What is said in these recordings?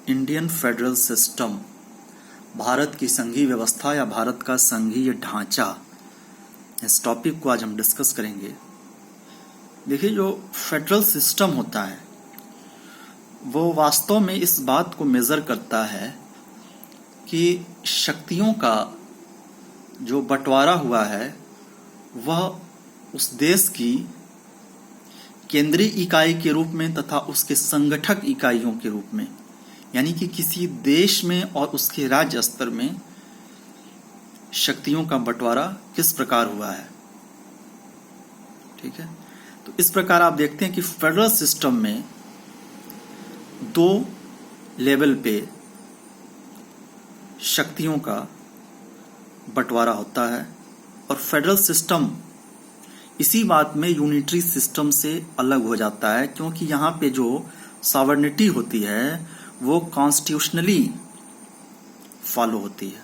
Indian federal system, Bharat की संघीय व्यवस्था या भारत का संघीय ढांचा, इस टॉपिक को आज हम डिस्कस करेंगे। देखिए, जो फेडरल सिस्टम होता है वो वास्तव में इस बात को मेजर करता है कि शक्तियों का जो बंटवारा हुआ है वह उस देश की केंद्रीय इकाई के रूप में तथा उसके संगठक इकाइयों के रूप में, यानी कि किसी देश में और उसके राज्य स्तर में शक्तियों का बंटवारा किस प्रकार हुआ है। ठीक है, तो इस प्रकार आप देखते हैं कि फेडरल सिस्टम में दो लेवल पे शक्तियों का बंटवारा होता है और फेडरल सिस्टम इसी बात में यूनिटरी सिस्टम से अलग हो जाता है, क्योंकि यहाँ पे जो सॉवरेनिटी होती है वो कॉन्स्टिट्यूशनली फॉलो होती है,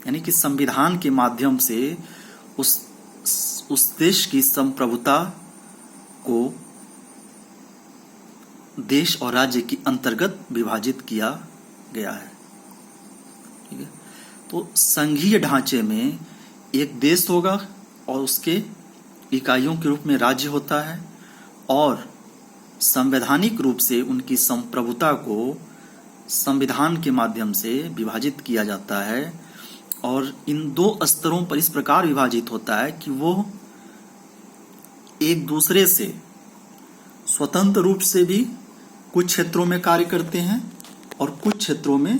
यानी कि संविधान के माध्यम से उस देश की संप्रभुता को देश और राज्य के अंतर्गत विभाजित किया गया है। ठीक है, तो संघीय ढांचे में एक देश होगा और उसके इकाइयों के रूप में राज्य होता है और संवैधानिक रूप से उनकी संप्रभुता को संविधान के माध्यम से विभाजित किया जाता है और इन दो स्तरों पर इस प्रकार विभाजित होता है कि वो एक दूसरे से स्वतंत्र रूप से भी कुछ क्षेत्रों में कार्य करते हैं और कुछ क्षेत्रों में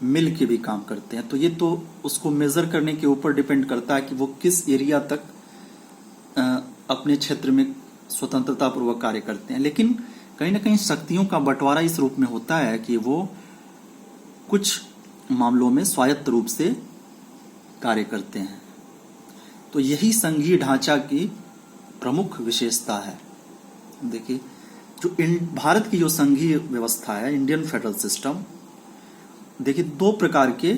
मिल के भी काम करते हैं। तो ये तो उसको मेजर करने के ऊपर डिपेंड करता है कि वो किस एरिया तक अपने क्षेत्र में स्वतंत्रता पूर्वक कार्य करते हैं। लेकिन कहीं ना कहीं शक्तियों का बंटवारा इस रूप में होता है कि वो कुछ मामलों में स्वायत्त रूप से कार्य करते हैं। तो यही संघीय ढांचा की प्रमुख विशेषता है। देखिए, जो भारत की जो संघीय व्यवस्था है, इंडियन फेडरल सिस्टम, देखिए दो प्रकार के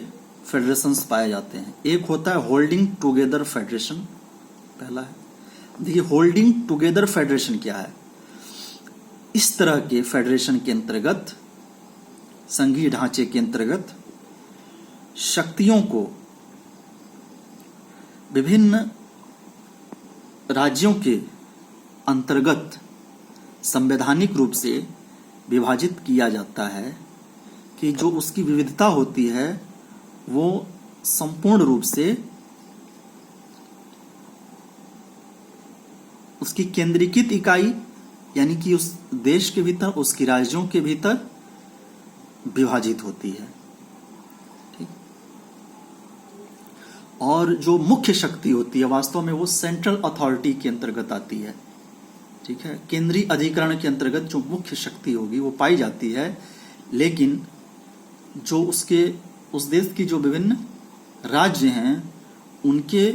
फेडरेशंस पाए जाते हैं। एक होता है होल्डिंग टुगेदर फेडरेशन, पहला है। देखिए, होल्डिंग टुगेदर फेडरेशन क्या है? इस तरह के फेडरेशन के अंतर्गत, संघीय ढांचे के अंतर्गत शक्तियों को विभिन्न राज्यों के अंतर्गत संवैधानिक रूप से विभाजित किया जाता है कि जो उसकी विविधता होती है वो संपूर्ण रूप से उसकी केंद्रीकृत इकाई, यानी कि उस देश के भीतर, उसकी राज्यों के भीतर विभाजित होती है। ठीक, और जो मुख्य शक्ति होती है वास्तव में वो सेंट्रल अथॉरिटी के अंतर्गत आती है। ठीक है, केंद्रीय अधिकरण के अंतर्गत जो मुख्य शक्ति होगी वो पाई जाती है, लेकिन जो उस देश की जो विभिन्न राज्य हैं उनके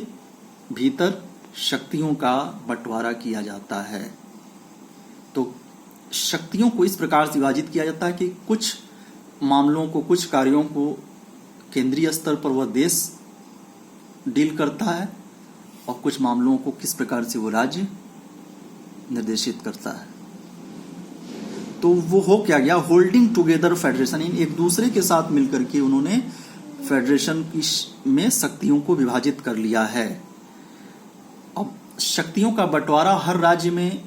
भीतर शक्तियों का बंटवारा किया जाता है। तो शक्तियों को इस प्रकार से विभाजित किया जाता है कि कुछ मामलों को, कुछ कार्यों को केंद्रीय स्तर पर वह देश डील करता है और कुछ मामलों को किस प्रकार से वो राज्य निर्देशित करता है। तो वो हो क्या गया? होल्डिंग टुगेदर फेडरेशन, इन एक दूसरे के साथ मिलकर के उन्होंने फेडरेशन में शक्तियों को विभाजित कर लिया है। अब शक्तियों का बंटवारा हर राज्य में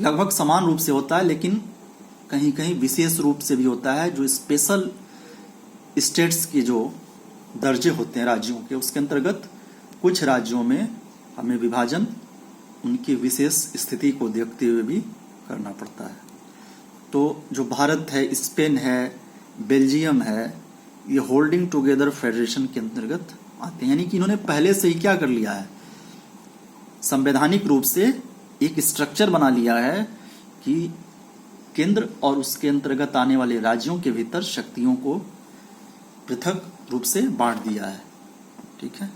लगभग समान रूप से होता है, लेकिन कहीं कहीं विशेष रूप से भी होता है। जो स्पेशल स्टेट्स के जो दर्जे होते हैं राज्यों के, उसके अंतर्गत कुछ राज्यों में हमें विभाजन उनकी विशेष स्थिति को देखते हुए भी करना पड़ता है। तो जो भारत है, स्पेन है, बेल्जियम है, ये होल्डिंग टुगेदर फेडरेशन के अंतर्गत आते हैं, यानी कि इन्होंने पहले से ही क्या कर लिया है, संवैधानिक रूप से एक स्ट्रक्चर बना लिया है कि केंद्र और उसके अंतर्गत आने वाले राज्यों के भीतर शक्तियों को पृथक रूप से बांट दिया है। ठीक है,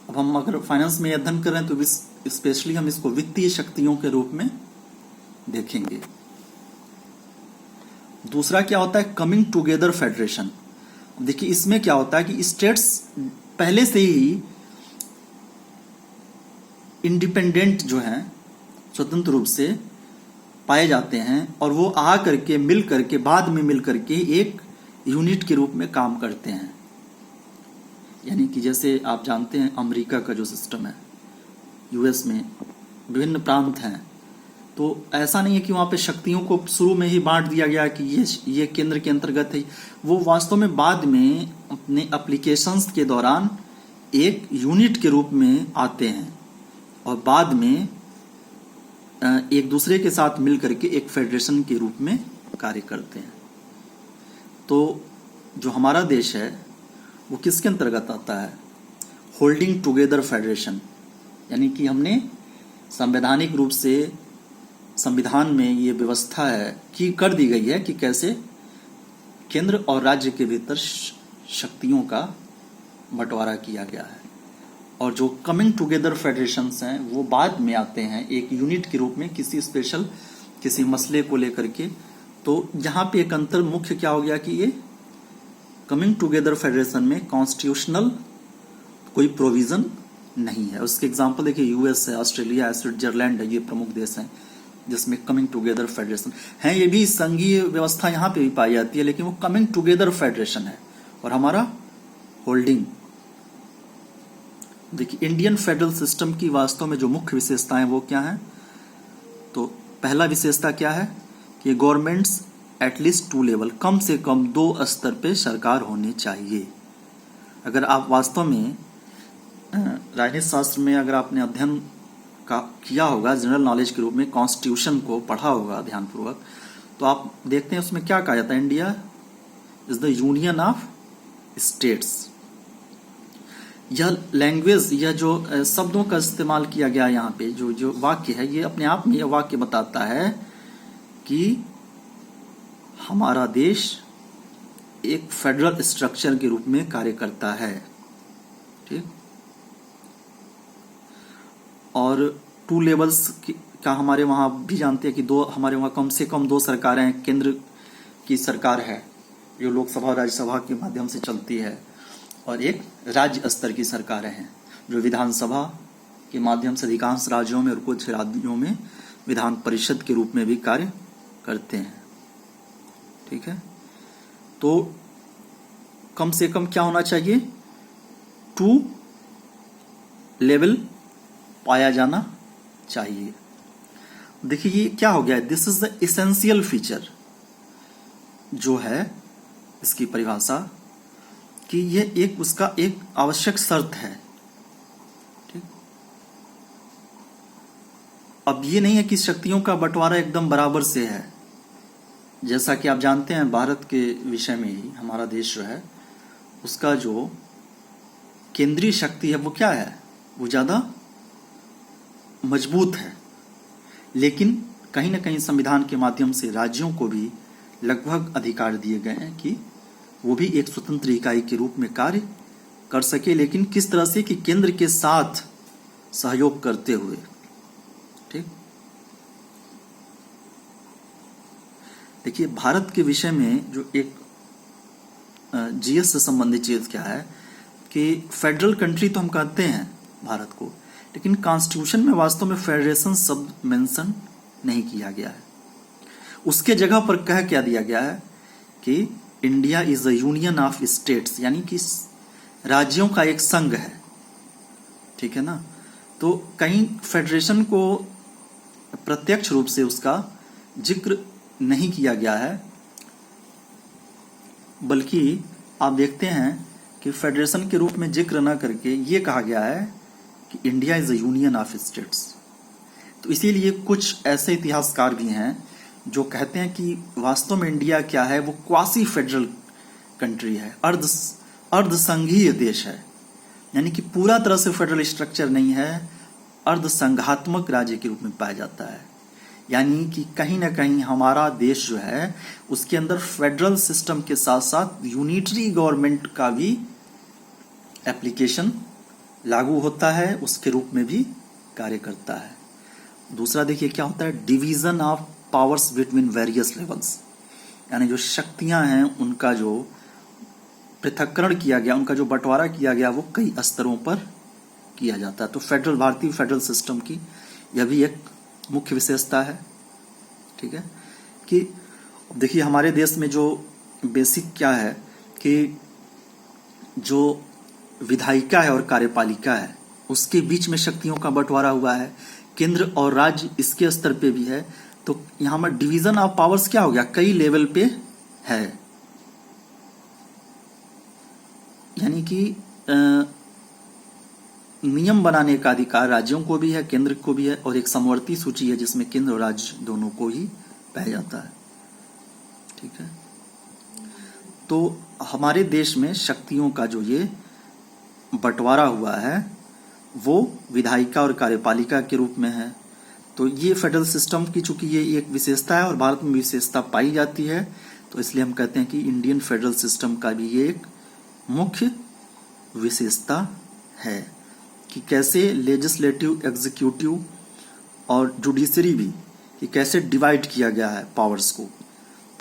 अब हम अगर फाइनेंस में अध्ययन कर रहे हैं तो स्पेशली हम इसको वित्तीय शक्तियों के रूप में देखेंगे। दूसरा क्या होता है? Coming together federation. देखिए, इसमें क्या होता है कि स्टेट्स पहले से ही इंडिपेंडेंट जो हैं, स्वतंत्र रूप से पाए जाते हैं और वो आ करके मिल करके बाद में मिल करके एक यूनिट के रूप में काम करते हैं। यानी कि जैसे आप जानते हैं अमेरिका का जो सिस्टम है, यूएस में विभिन्न प्रांत हैं, तो ऐसा नहीं है कि वहाँ पे शक्तियों को शुरू में ही बांट दिया गया कि ये केंद्र के अंतर्गत है। वो वास्तव में बाद में अपने एप्लीकेशंस के दौरान एक यूनिट के रूप में आते हैं और बाद में एक दूसरे के साथ मिल करके एक फेडरेशन के रूप में कार्य करते हैं। तो जो हमारा देश है वो किसके अंतर्गत आता है? Holding together federation. यानी कि हमने संवैधानिक रूप से संविधान में ये व्यवस्था है कि कर दी गई है कि कैसे केंद्र और राज्य के भीतर शक्तियों का बंटवारा किया गया है। और जो कमिंग टुगेदर फेडरेशंस हैं वो बाद में आते हैं एक यूनिट के रूप में किसी स्पेशल किसी मसले को लेकर के। तो यहाँ पे एक अंतर मुख्य क्या हो गया कि ये कमिंग टुगेदर फेडरेशन में कॉन्स्टिट्यूशनल कोई प्रोविजन नहीं है। उसके एग्जांपल देखिए, यूएस है, ऑस्ट्रेलिया है, स्विट्जरलैंड है, ये प्रमुख देश हैं जिसमें कमिंग टुगेदर फेडरेशन है। ये भी संघीय व्यवस्था यहाँ पे भी पाई जाती है, लेकिन वो कमिंग टुगेदर फेडरेशन है और हमारा होल्डिंग। देखिए, इंडियन फेडरल सिस्टम की वास्तव में जो मुख्य विशेषताएं वो क्या हैं? तो पहला विशेषता क्या है कि गवर्नमेंट्स एटलीस्ट 2 लेवल, कम से कम 2 स्तर पे सरकार होनी चाहिए। अगर आप वास्तव में राजनीति शास्त्र में अगर आपने अध्ययन का किया होगा जनरल नॉलेज के रूप में, कॉन्स्टिट्यूशन को पढ़ा होगा ध्यानपूर्वक, तो आप देखते हैं उसमें क्या कहा जाता है? India is the union of states. यह लैंग्वेज, यह जो शब्दों का इस्तेमाल किया गया यहाँ पे, जो वाक्य है, ये अपने आप में यह वाक्य बताता है कि हमारा देश एक फेडरल स्ट्रक्चर के रूप में कार्य करता है। ठीक। और 2 लेवल्स का हमारे वहाँ भी जानते हैं कि हमारे वहाँ कम से कम 2 सरकारें हैं। केंद्र की सरकार है जो लोकसभा और राज्यसभा के माध्यम से चलती है, और एक राज्य स्तर की सरकारें हैं जो विधानसभा के माध्यम से अधिकांश राज्यों में और कुछ राज्यों में विधान परिषद के रूप में भी कार्य करते हैं। ठीक है। तो कम से कम क्या होना चाहिए? 2 लेवल पाया जाना चाहिए। देखिए ये क्या हो गया है? This is the essential feature जो है इसकी परिभाषा, कि ये एक उसका एक आवश्यक शर्त है। ठीक। अब ये नहीं है कि शक्तियों का बंटवारा एकदम बराबर से है। जैसा कि आप जानते हैं भारत के विषय में ही हमारा देश जो है उसका जो केंद्रीय शक्ति है वो क्या है? वो ज्यादा मजबूत है, लेकिन कहीं ना कहीं संविधान के माध्यम से राज्यों को भी लगभग अधिकार दिए गए हैं कि वो भी एक स्वतंत्र इकाई के रूप में कार्य कर सके, लेकिन किस तरह से कि केंद्र के साथ सहयोग करते हुए। ठीक। देखिए भारत के विषय में जो एक जीएस से संबंधित चीज क्या है कि फेडरल कंट्री तो हम कहते हैं भारत को, लेकिन कॉन्स्टिट्यूशन में वास्तव में फेडरेशन शब्द मेंशन नहीं किया गया है। उसके जगह पर कह क्या दिया गया है कि India is a union of states, यानी कि राज्यों का एक संघ है। ठीक है ना। तो कहीं फेडरेशन को प्रत्यक्ष रूप से उसका जिक्र नहीं किया गया है, बल्कि आप देखते हैं कि फेडरेशन के रूप में जिक्र न करके ये कहा गया है कि India is a union of states. तो इसीलिए कुछ ऐसे इतिहासकार भी हैं जो कहते हैं कि वास्तव में इंडिया क्या है? वो क्वासी फेडरल कंट्री है, अर्ध संघीय देश है, यानी कि पूरा तरह से फेडरल स्ट्रक्चर नहीं है, अर्ध संघात्मक राज्य के रूप में पाया जाता है। यानी कि कहीं ना कहीं हमारा देश जो है उसके अंदर फेडरल सिस्टम के साथ साथ यूनिटरी गवर्नमेंट का भी एप्लीकेशन लागू होता है, उसके रूप में भी कार्य करता है। दूसरा देखिए क्या होता है? Division of powers between various levels, यानी जो शक्तियां हैं उनका जो पृथक्करण किया गया, उनका जो बंटवारा किया गया वो कई स्तरों पर किया जाता है। तो भारतीय फेडरल सिस्टम की यह भी एक मुख्य विशेषता है। ठीक है। कि देखिए हमारे देश में जो बेसिक क्या है कि जो विधायिका है और कार्यपालिका है उसके बीच में शक्तियों का बंटवारा हुआ है, केंद्र और राज्य इसके स्तर पे भी है। तो यहाँ पर डिवीजन ऑफ पावर्स क्या हो गया, कई लेवल पे है, यानी कि नियम बनाने का अधिकार राज्यों को भी है, केंद्र को भी है, और एक समवर्ती सूची है जिसमें केंद्र और राज्य दोनों को ही पाया जाता है। ठीक है। तो हमारे देश में शक्तियों का जो ये बंटवारा हुआ है वो विधायिका और कार्यपालिका के रूप में है। तो ये फेडरल सिस्टम की चूंकि ये एक विशेषता है और भारत में विशेषता पाई जाती है, तो इसलिए हम कहते हैं कि इंडियन फेडरल सिस्टम का भी ये एक मुख्य विशेषता है कि कैसे लेजिस्लेटिव, एग्जीक्यूटिव और जुडिशरी भी कि कैसे डिवाइड किया गया है पावर्स को।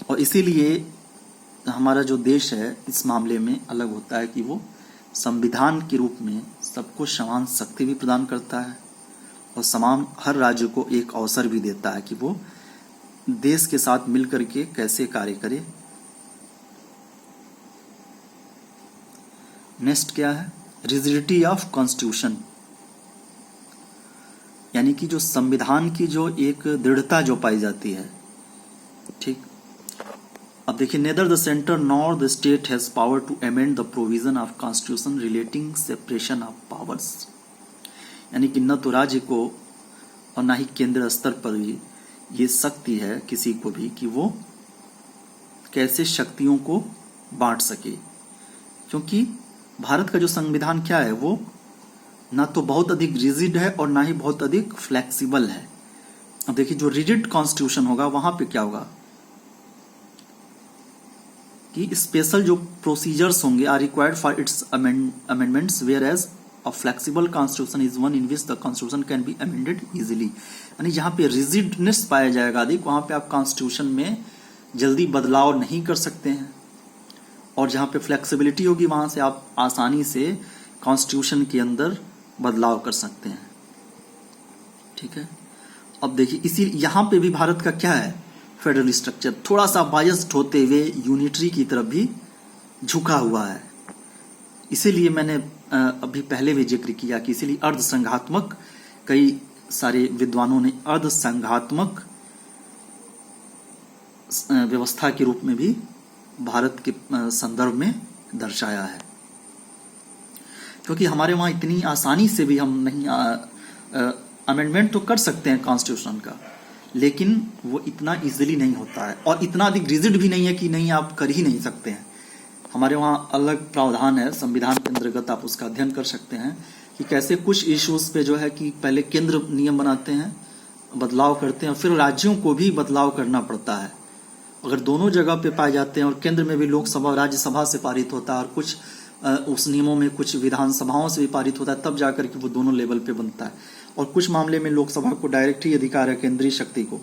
और इसीलिए हमारा जो देश है इस मामले में अलग होता है कि वो संविधान के रूप में सबको समान शक्ति भी प्रदान करता है और समान हर राज्य को एक अवसर भी देता है कि वो देश के साथ मिलकर के कैसे कार्य करे। नेक्स्ट क्या है, रिजिडिटी ऑफ कॉन्स्टिट्यूशन, यानी कि जो संविधान की जो एक दृढ़ता जो पाई जाती है। ठीक। अब देखिए, neither the centre nor the state has power to amend the provision of constitution relating separation of powers, यानी कि न तो राज्य को और ना ही केंद्र स्तर पर भी ये शक्ति है किसी को भी कि वो कैसे शक्तियों को बांट सके, क्योंकि भारत का जो संविधान क्या है वो ना तो बहुत अधिक रिजिड है और ना ही बहुत अधिक फ्लेक्सिबल है। अब देखिए, जो रिजिड कॉन्स्टिट्यूशन होगा वहां पे क्या होगा कि स्पेशल जो प्रोसीजर्स होंगे are required for its amendments, whereas a flexible constitution is one in which the constitution can be amended easily. यानी जहां पे रिजिडनेस पाया जाएगा अधिक, वहां पे आप कॉन्स्टिट्यूशन में जल्दी बदलाव नहीं कर सकते हैं, और जहां पे फ्लेक्सिबिलिटी होगी वहां से आप आसानी से कॉन्स्टिट्यूशन के अंदर बदलाव कर सकते हैं। ठीक है। अब देखिए, इसी यहां पे भी भारत का क्या है, फेडरल स्ट्रक्चर थोड़ा सा बायस्ड होते हुए यूनिटरी की तरफ भी झुका हुआ है। इसीलिए मैंने अभी पहले भी जिक्र किया कि इसीलिए अर्धसंघात्मक, कई सारे विद्वानों ने अर्धसंघात्मक व्यवस्था के रूप में भी भारत के संदर्भ में दर्शाया है, क्योंकि हमारे वहां इतनी आसानी से भी हम नहीं अमेंडमेंट तो कर सकते हैं कॉन्स्टिट्यूशन का, लेकिन वो इतना इजीली नहीं होता है और इतना अधिक रिजिड भी नहीं है कि नहीं आप कर ही नहीं सकते हैं। हमारे वहाँ अलग प्रावधान है, संविधान के अंतर्गत आप उसका अध्ययन कर सकते हैं कि कैसे कुछ इश्यूज पे जो है कि पहले केंद्र नियम बनाते हैं, बदलाव करते हैं, और फिर राज्यों को भी बदलाव करना पड़ता है। अगर दोनों जगह पे पाए जाते हैं और केंद्र में भी लोकसभा और राज्यसभा से पारित होता है और कुछ उस नियमों में कुछ विधानसभाओं से भी पारित होता है, तब जाकर के वो दोनों लेवल पे बनता है। और कुछ मामले में लोकसभा को डायरेक्ट ही अधिकार है केंद्रीय शक्ति को,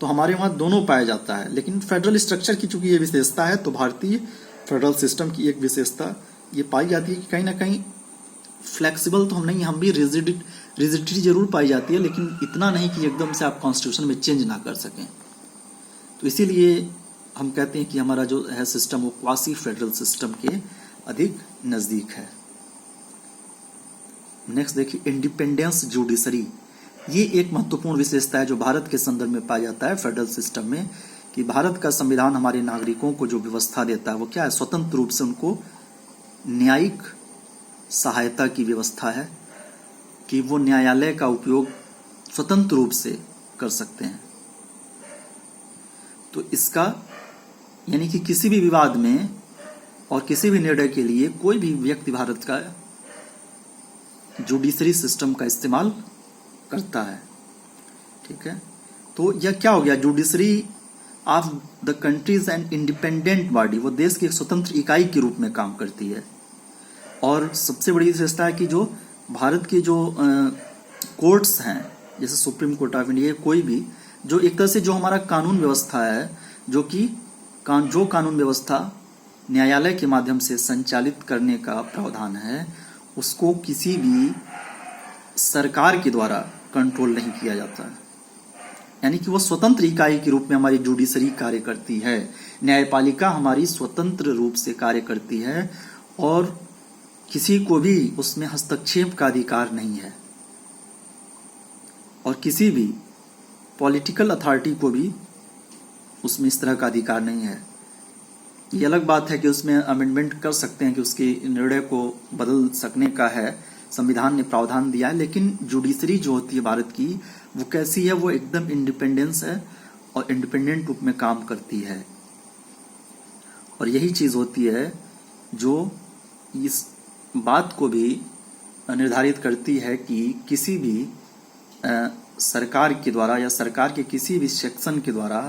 तो हमारे वहाँ दोनों पाया जाता है। लेकिन फेडरल स्ट्रक्चर की चूंकि ये विशेषता है, तो भारतीय फेडरल सिस्टम की एक विशेषता ये पाई जाती है कि कहीं ना कहीं फ्लेक्सिबल तो हम नहीं, हम भी रिजिडिटी जरूर पाई जाती है, लेकिन इतना नहीं कि एकदम से आप कॉन्स्टिट्यूशन में चेंज ना कर सकें। तो इसीलिए हम कहते हैं कि हमारा जो है सिस्टम वो क्वासी फेडरल सिस्टम के अधिक नजदीक है। नेक्स्ट देखिए, इंडिपेंडेंस जुडिशरी, ये एक महत्वपूर्ण विशेषता है जो भारत के संदर्भ में पाया जाता है फेडरल सिस्टम में, कि भारत का संविधान हमारे नागरिकों को जो व्यवस्था देता है वो क्या है, स्वतंत्र रूप से उनको न्यायिक सहायता की व्यवस्था है कि वो न्यायालय का उपयोग स्वतंत्र रूप से कर सकते हैं। तो इसका यानी कि किसी भी विवाद में और किसी भी निर्णय के लिए कोई भी व्यक्ति भारत का जुडिशरी सिस्टम का इस्तेमाल करता है। ठीक है। तो यह क्या हो गया, judiciary of the countries and independent body, वो देश की एक स्वतंत्र इकाई के रूप में काम करती है। और सबसे बड़ी विशेषता है कि जो भारत की जो कोर्ट्स हैं, जैसे सुप्रीम कोर्ट ऑफ इंडिया, कोई भी जो एक तरह से जो हमारा कानून व्यवस्था है, जो कि जो कानून व्यवस्था न्यायालय के माध्यम से संचालित करने का प्रावधान है, उसको किसी भी सरकार के द्वारा कंट्रोल नहीं किया जाता है। यानी कि वो स्वतंत्र इकाई के रूप में हमारी जुडिशरी कार्य करती है। न्यायपालिका हमारी स्वतंत्र रूप से कार्य करती है और किसी को भी उसमें हस्तक्षेप का अधिकार नहीं है और किसी भी पॉलिटिकल अथॉरिटी को भी उसमें इस तरह का अधिकार नहीं है। ये अलग बात है कि उसमें अमेंडमेंट कर सकते हैं कि उसके निर्णय को बदल सकने का है, संविधान ने प्रावधान दिया है, लेकिन जुडिशरी जो होती है भारत की वो कैसी है, वो एकदम इंडिपेंडेंस है और इंडिपेंडेंट रूप में काम करती है। और यही चीज होती है जो इस बात को भी निर्धारित करती है कि किसी भी सरकार के द्वारा या सरकार के किसी भी सेक्शन के द्वारा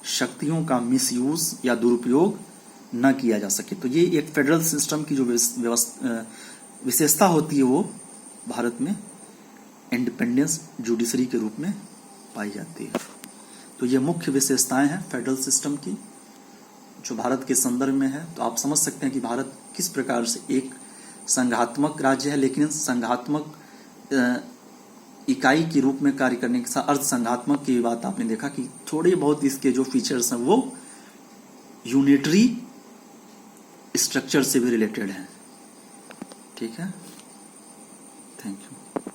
शक्तियों का मिसयूज या दुरुपयोग न किया जा सके। तो ये एक फेडरल सिस्टम की जो विशेषता होती है वो भारत में इंडिपेंडेंस जुडिशरी के रूप में पाई जाती है। तो ये मुख्य विशेषताएं हैं फेडरल सिस्टम की जो भारत के संदर्भ में है। तो आप समझ सकते हैं कि भारत किस प्रकार से एक संघात्मक राज्य है, लेकिन संघात्मक इकाई के रूप में कार्य करने के साथ अर्ध संघात्मक की बात आपने देखा कि थोड़े बहुत इसके जो फीचर्स हैं वो यूनिटरी स्ट्रक्चर से भी रिलेटेड हैं। ठीक है, थैंक यू।